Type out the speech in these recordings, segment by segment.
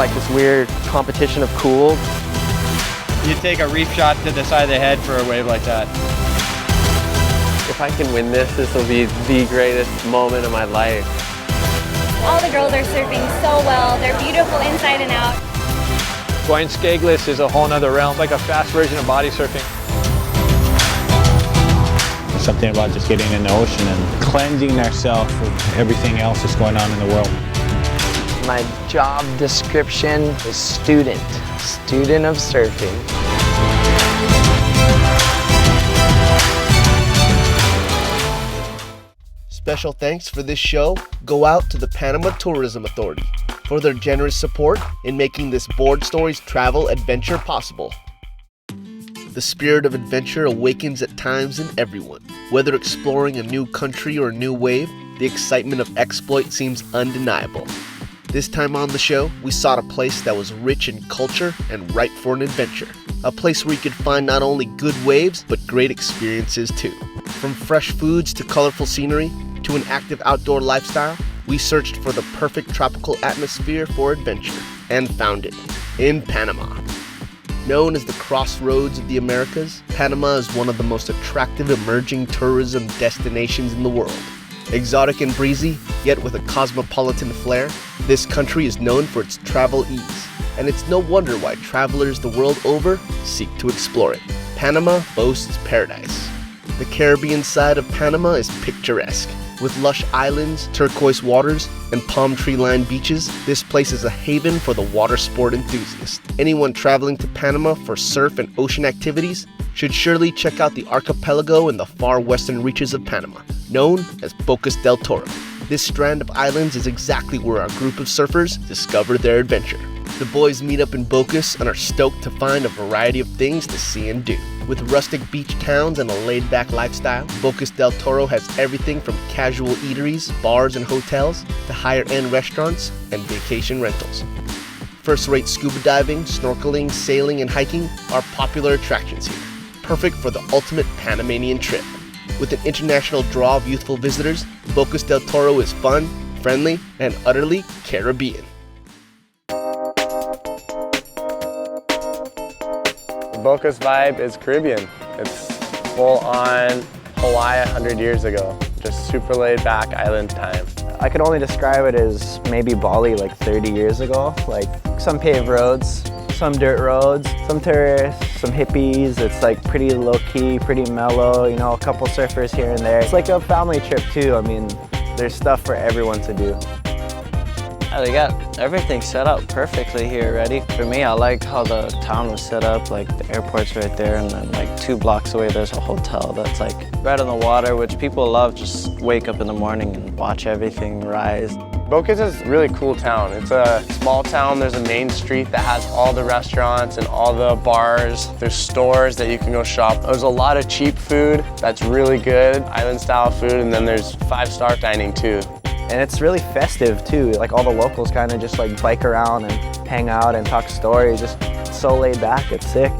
like this weird competition of cool. You take a reef shot to the side of the head for a wave like that. If I can win this, this will be the greatest moment of my life. All the girls are surfing so well. They're beautiful inside and out. Going skagless is a whole nother realm, like a fast version of body surfing. There's something about just getting in the ocean and cleansing ourselves of everything else that's going on in the world. My job description is student of surfing. Special thanks for this show go out to the Panama Tourism Authority for their generous support in making this Board Stories travel adventure possible. The spirit of adventure awakens at times in everyone. Whether exploring a new country or a new wave, the excitement of exploit seems undeniable. This time on the show, we sought a place that was rich in culture and ripe for an adventure. A place where you could find not only good waves, but great experiences too. From fresh foods to colorful scenery to an active outdoor lifestyle, we searched for the perfect tropical atmosphere for adventure and found it in Panama. Known as the crossroads of the Americas, Panama is one of the most attractive emerging tourism destinations in the world. Exotic and breezy, yet with a cosmopolitan flair, this country is known for its travel ease, and it's no wonder why travelers the world over seek to explore it. Panama boasts paradise. The Caribbean side of Panama is picturesque. With lush islands, turquoise waters, and palm tree-lined beaches, this place is a haven for the water sport enthusiast. Anyone traveling to Panama for surf and ocean activities should surely check out the archipelago in the far western reaches of Panama, known as Bocas del Toro. This strand of islands is exactly where our group of surfers discovered their adventure. The boys meet up in Bocas and are stoked to find a variety of things to see and do. With rustic beach towns and a laid-back lifestyle, Bocas del Toro has everything from casual eateries, bars, and hotels to higher-end restaurants and vacation rentals. First-rate scuba diving, snorkeling, sailing, and hiking are popular attractions here, perfect for the ultimate Panamanian trip. With an international draw of youthful visitors, Bocas del Toro is fun, friendly, and utterly Caribbean. Bocas vibe is Caribbean. It's full on Hawaii 100 years ago. Just super laid back island time. I could only describe it as maybe Bali like 30 years ago. Like some paved roads, some dirt roads, some tourists, some hippies. It's like pretty low key, pretty mellow, you know, a couple surfers here and there. It's like a family trip too. I mean, there's stuff for everyone to do. They got everything set up perfectly here already. For me, I like how the town was set up, like the airport's right there, and then like 2 blocks away there's a hotel that's like right on the water, which people love. Just wake up in the morning and watch everything rise. Bocas is a really cool town. It's a small town. There's a main street that has all the restaurants and all the bars. There's stores that you can go shop. There's a lot of cheap food that's really good, island style food, and then there's 5-star dining too. And it's really festive too. Like all the locals kind of just like bike around and hang out and talk stories. Just so laid back, it's sick.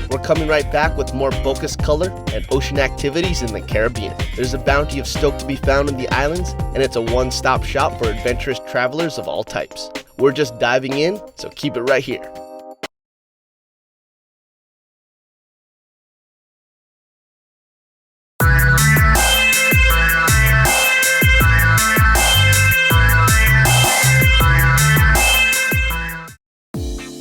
We're coming right back with more Bocas color and ocean activities in the Caribbean. There's a bounty of stoke to be found in the islands, and it's a one-stop shop for adventurous travelers of all types. We're just diving in, so keep it right here.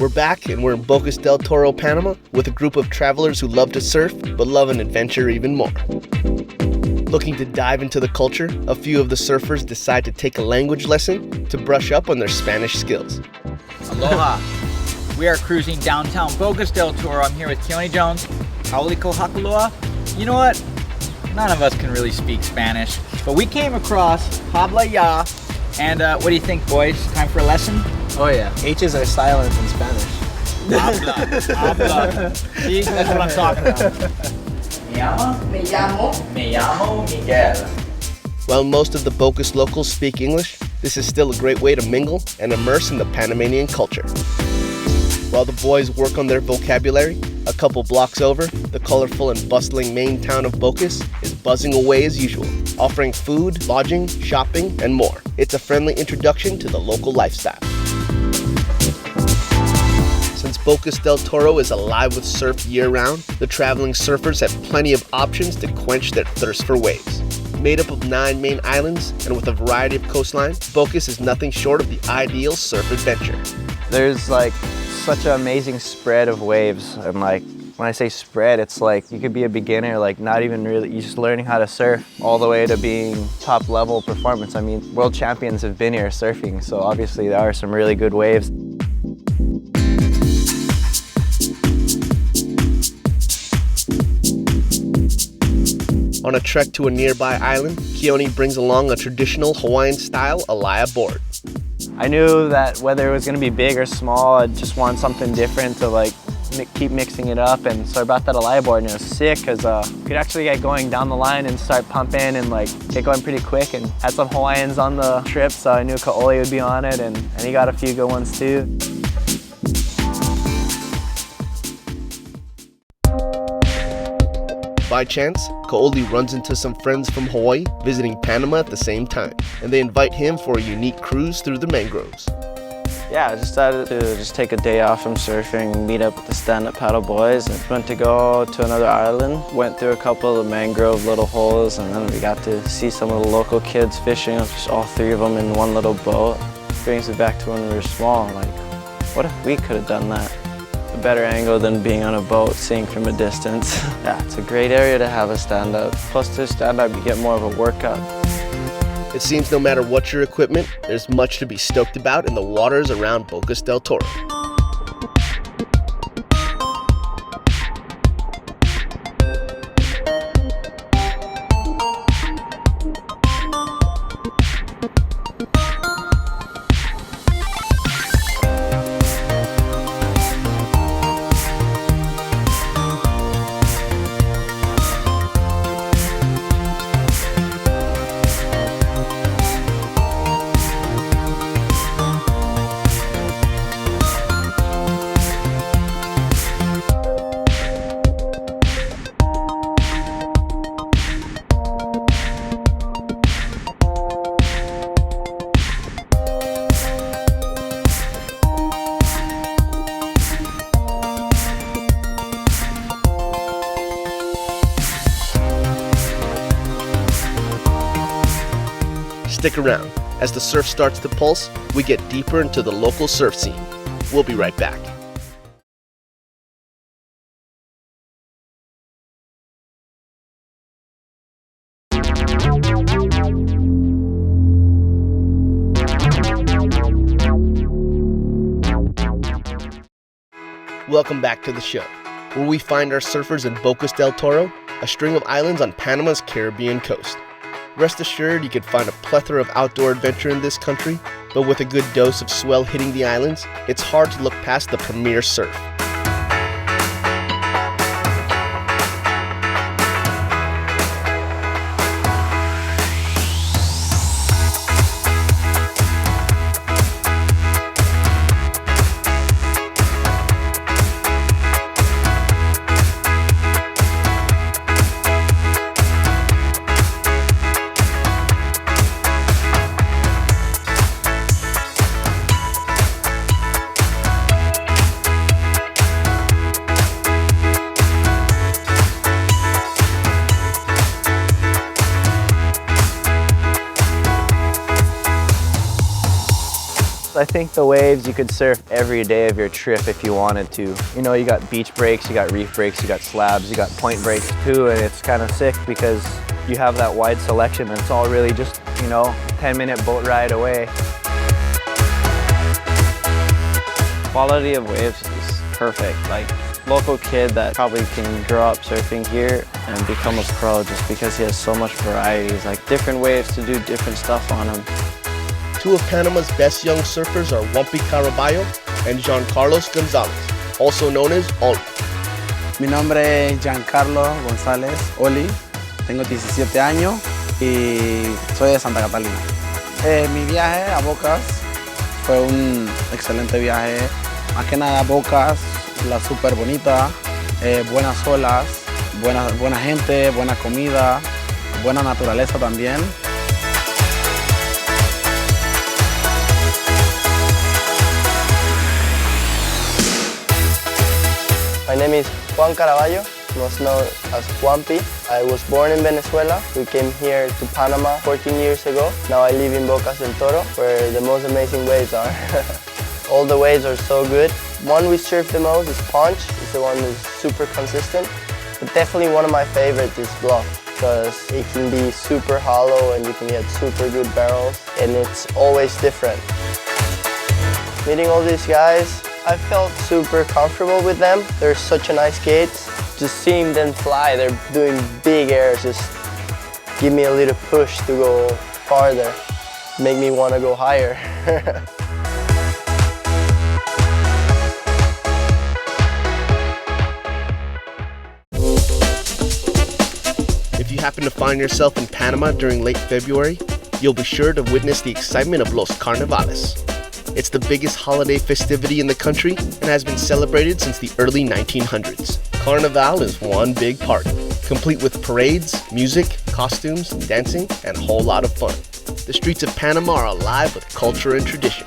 We're back and we're in Bocas del Toro, Panama, with a group of travelers who love to surf, but love an adventure even more. Looking to dive into the culture, a few of the surfers decide to take a language lesson to brush up on their Spanish skills. Aloha. We are cruising downtown Bocas del Toro. I'm here with Keone Jones, Hauliko Hakuloa. You know what? None of us can really speak Spanish, but we came across Habla Ya. And what do you think, boys? Time for a lesson? Oh yeah, H's are silent in Spanish. Habla. See, that's what I'm talking about. Me llamo Miguel. While most of the Bocas locals speak English, this is still a great way to mingle and immerse in the Panamanian culture. While the boys work on their vocabulary, A couple blocks over, the colorful and bustling main town of Bocas is buzzing away as usual, offering food, lodging, shopping, and more. It's a friendly introduction to the local lifestyle. Since Bocas del Toro is alive with surf year-round, the traveling surfers have plenty of options to quench their thirst for waves. Made up of 9 main islands and with a variety of coastline, Bocas is nothing short of the ideal surf adventure. There's like such an amazing spread of waves, and like when I say spread, it's like you could be a beginner, like not even really, you're just learning how to surf, all the way to being top level performance. I mean, world champions have been here surfing, so obviously there are some really good waves. On a trek to a nearby island, Keone brings along a traditional Hawaiian-style alaya board. I knew that whether it was going to be big or small, I just wanted something different to like keep mixing it up, and so I brought that alaya board, and it was sick because you could actually get going down the line and start pumping and like get going pretty quick, and had some Hawaiians on the trip, so I knew Kaoli would be on it, and he got a few good ones too. By chance, Kaoli runs into some friends from Hawaii visiting Panama at the same time, and they invite him for a unique cruise through the mangroves. Yeah, I decided to just take a day off from surfing, meet up with the stand-up paddle boys, and went to go to another island. Went through a couple of the mangrove little holes, and then we got to see some of the local kids fishing, just all 3 of them in one little boat. Brings me back to when we were small, like, what if we could have done that? A better angle than being on a boat, seeing from a distance. Yeah, it's a great area to have a stand-up. Plus to stand-up, you get more of a workout. It seems no matter what your equipment, there's much to be stoked about in the waters around Bocas del Toro. Stick around. As the surf starts to pulse, we get deeper into the local surf scene. We'll be right back. Welcome back to the show, where we find our surfers in Bocas del Toro, a string of islands on Panama's Caribbean coast. Rest assured, you can find a plethora of outdoor adventure in this country, but with a good dose of swell hitting the islands, it's hard to look past the premier surf. I think the waves, you could surf every day of your trip if you wanted to. You know, you got beach breaks, you got reef breaks, you got slabs, you got point breaks too, and it's kind of sick because you have that wide selection and it's all really just, you know, 10-minute boat ride away. Quality of waves is perfect. Like, local kid that probably can grow up surfing here and become a pro just because he has so much varieties, like different waves to do different stuff on them. 2 of Panama's best young surfers are Wampi Caraballo and Giancarlos Gonzalez, also known as Oli. Mi nombre es Giancarlo González Oli, tengo 17 años y soy de Santa Catalina. Mi viaje a Bocas fue un excelente viaje. Más que nada Bocas, la súper bonita, buenas olas, buena gente, buena comida, buena naturaleza también. My name is Juan Caraballo, most known as Juanpi. I was born in Venezuela. We came here to Panama 14 years ago. Now I live in Bocas del Toro, where the most amazing waves are. All the waves are so good. One we surf the most is Punch. It's the one that's super consistent. But definitely one of my favorites is Bluff, because it can be super hollow and you can get super good barrels, and it's always different. Meeting all these guys, I felt super comfortable with them. They're such a nice skates. Just seeing them fly, they're doing big airs, just give me a little push to go farther, make me want to go higher. If you happen to find yourself in Panama during late February, you'll be sure to witness the excitement of Los Carnavales. It's the biggest holiday festivity in the country and has been celebrated since the early 1900s. Carnival is one big party, complete with parades, music, costumes, dancing, and a whole lot of fun. The streets of Panama are alive with culture and tradition.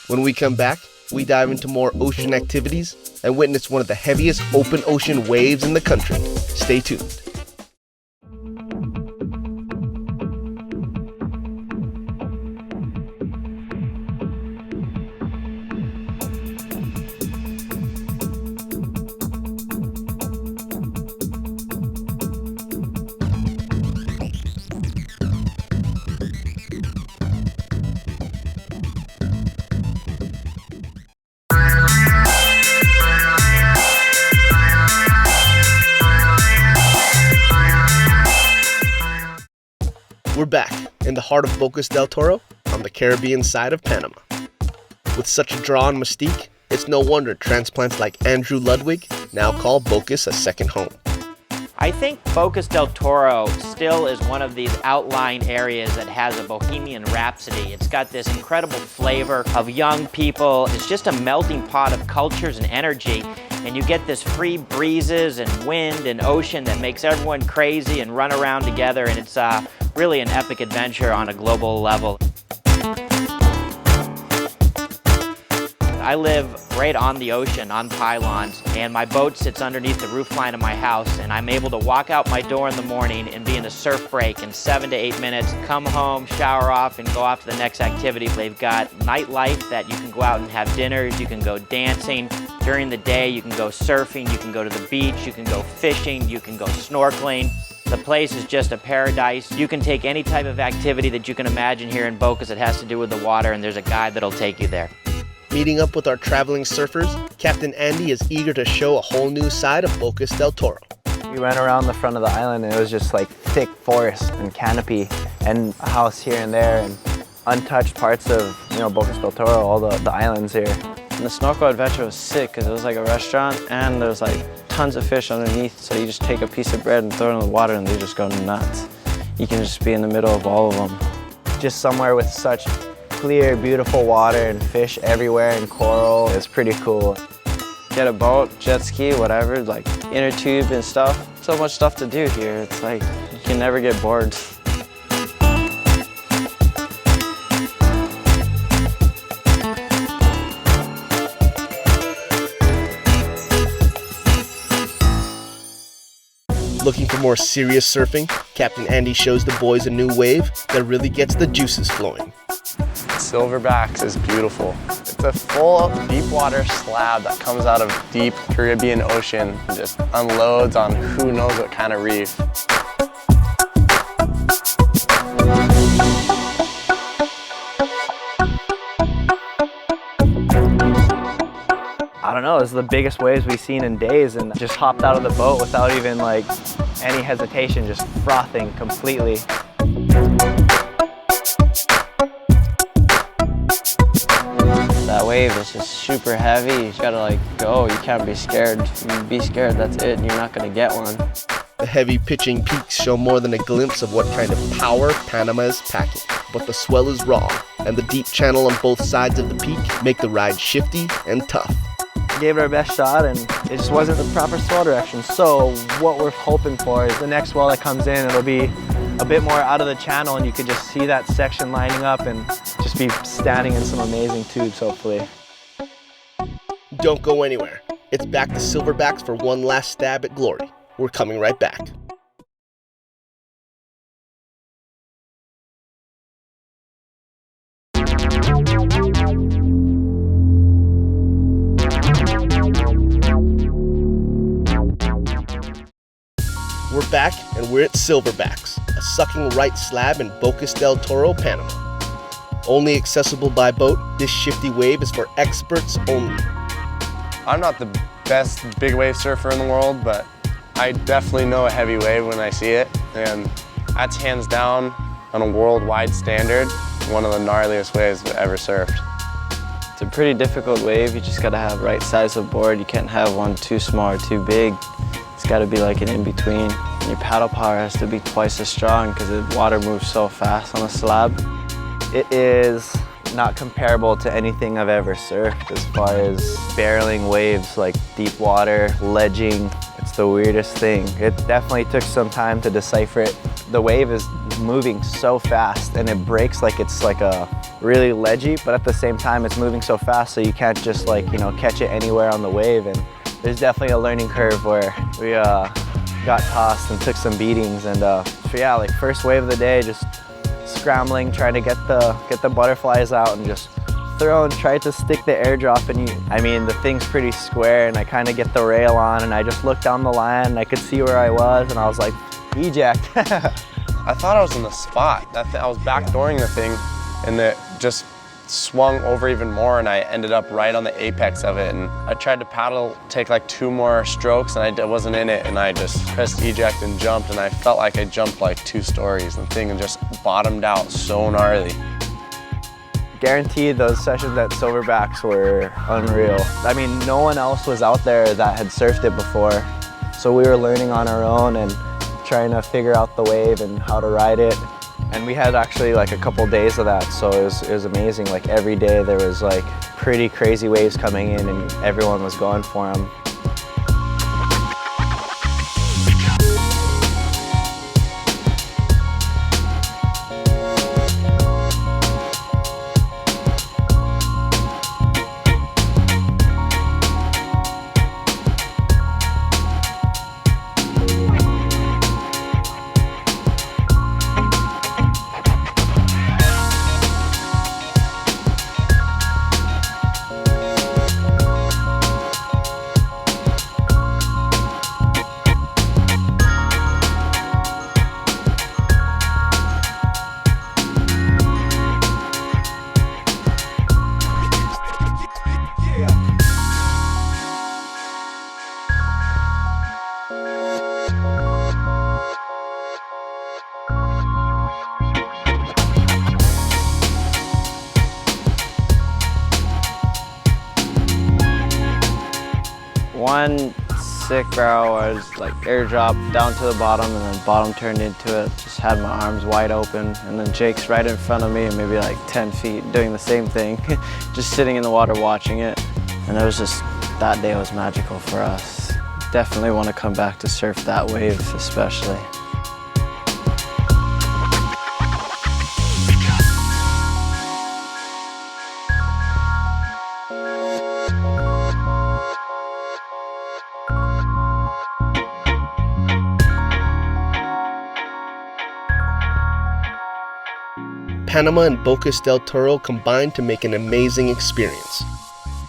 When we come back, we dive into more ocean activities and witness one of the heaviest open ocean waves in the country. Stay tuned. We're back in the heart of Bocas del Toro on the Caribbean side of Panama. With such a draw and mystique, it's no wonder transplants like Andrew Ludwig now call Bocas a second home. I think Bocas del Toro still is one of these outlying areas that has a bohemian rhapsody. It's got this incredible flavor of young people. It's just a melting pot of cultures and energy. And you get this free breezes and wind and ocean that makes everyone crazy and run around together. And it's really an epic adventure on a global level. I live right on the ocean, on pylons, and my boat sits underneath the roofline of my house, and I'm able to walk out my door in the morning and be in a surf break in 7 to 8 minutes, come home, shower off, and go off to the next activity. They've got nightlife that you can go out and have dinners, you can go dancing. During the day, you can go surfing, you can go to the beach, you can go fishing, you can go snorkeling. The place is just a paradise. You can take any type of activity that you can imagine here in Bocas that has to do with the water, and there's a guide that'll take you there. Meeting up with our traveling surfers, Captain Andy is eager to show a whole new side of Bocas del Toro. We went around the front of the island and it was just like thick forest and canopy and a house here and there and untouched parts of, Bocas del Toro, all the islands here. And the snorkel adventure was sick because it was like a restaurant and there's like tons of fish underneath, so you just take a piece of bread and throw it in the water and they just go nuts. You can just be in the middle of all of them. Just somewhere with such clear, beautiful water and fish everywhere and coral. It's pretty cool. Get a boat, jet ski, whatever, like inner tube and stuff. So much stuff to do here. It's like you can never get bored. Looking for more serious surfing? Captain Andy shows the boys a new wave that really gets the juices flowing. Silverbacks is beautiful. It's a full deep water slab that comes out of deep Caribbean Ocean and just unloads on who knows what kind of reef. I don't know, it's the biggest waves we've seen in days and just hopped out of the boat without even like any hesitation, just frothing completely. That wave is just super heavy. You gotta like go, you can't be scared. If you be scared, that's it, and you're not gonna get one. The heavy pitching peaks show more than a glimpse of what kind of power Panama is packing. But the swell is raw, and the deep channel on both sides of the peak make the ride shifty and tough. Gave it our best shot, and it just wasn't the proper swell direction. So what we're hoping for is the next swell that comes in, it'll be a bit more out of the channel, and you could just see that section lining up and just be standing in some amazing tubes, hopefully. Don't go anywhere. It's back to silverbacks for one last stab at glory. We're coming right back. We're back, and we're at Silverbacks, a sucking right slab in Bocas del Toro, Panama. Only accessible by boat, this shifty wave is for experts only. I'm not the best big wave surfer in the world, but I definitely know a heavy wave when I see it, and that's hands down, on a worldwide standard, one of the gnarliest waves I've ever surfed. It's a pretty difficult wave. You just gotta have right size of board. You can't have one too small or too big. It's gotta be like an in-between. And your paddle power has to be twice as strong because the water moves so fast on a slab. It is not comparable to anything I've ever surfed as far as barreling waves, like deep water, ledging. It's the weirdest thing. It definitely took some time to decipher it. The wave is moving so fast and it breaks like it's like a really ledgy, but at the same time it's moving so fast so you can't just like, catch it anywhere on the wave. And there's definitely a learning curve where we got tossed and took some beatings. And so yeah, like first wave of the day, just scrambling, trying to get the butterflies out and just throw and try to stick the airdrop. And the thing's pretty square and I kind of get the rail on and I just looked down the line and I could see where I was and I was like, eject. I thought I was in the spot. I was backdooring the thing and it just swung over even more and I ended up right on the apex of it. And I tried to paddle, take like 2 more strokes and I wasn't in it and I just pressed eject and jumped and I felt like I jumped like 2 stories and the thing just bottomed out so gnarly. Guaranteed those sessions at Silverbacks were unreal. No one else was out there that had surfed it before. So we were learning on our own and trying to figure out the wave and how to ride it. And we had actually like a couple days of that, so it was amazing. Like every day there was like pretty crazy waves coming in and everyone was going for them. One sick barrel was like airdrop down to the bottom and then bottom turned into it. Just had my arms wide open and then Jake's right in front of me and maybe like 10 feet doing the same thing. Just sitting in the water watching it. And it was just, that day was magical for us. Definitely want to come back to surf that wave especially. Panama and Bocas del Toro combined to make an amazing experience.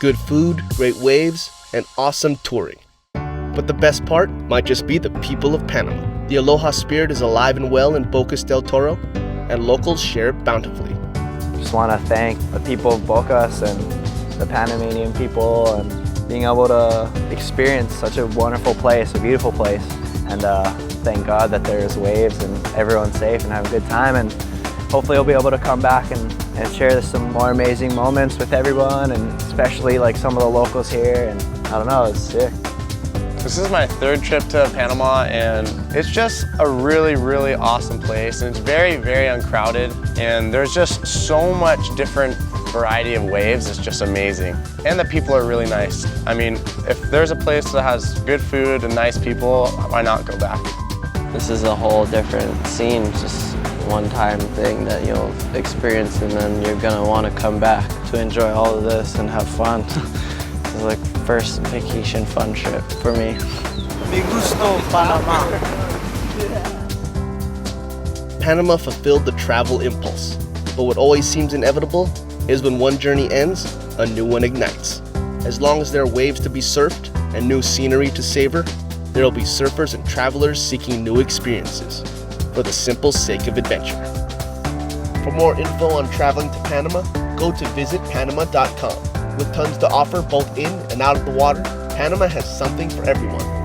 Good food, great waves, and awesome touring. But the best part might just be the people of Panama. The aloha spirit is alive and well in Bocas del Toro, and locals share it bountifully. Just want to thank the people of Bocas and the Panamanian people and being able to experience such a wonderful place, a beautiful place. And thank God that there's waves and everyone's safe and having a good time. And hopefully I'll be able to come back and share some more amazing moments with everyone and especially like some of the locals here. And I don't know, it's sick. This is my third trip to Panama, and it's just a really, really awesome place. And it's very, very uncrowded, and there's just so much different variety of waves. It's just amazing. And the people are really nice. I mean, if there's a place that has good food and nice people, why not go back? This is a whole different scene, just one-time thing that you'll experience, and then you're gonna want to come back to enjoy all of this and have fun. It's like first vacation fun trip for me. Mi gusto Panama. Panama fulfilled the travel impulse, but what always seems inevitable is when one journey ends, a new one ignites. As long as there are waves to be surfed and new scenery to savor, there will be surfers and travelers seeking new experiences for the simple sake of adventure. For more info on traveling to Panama, go to visitpanama.com. With tons to offer both in and out of the water, Panama has something for everyone.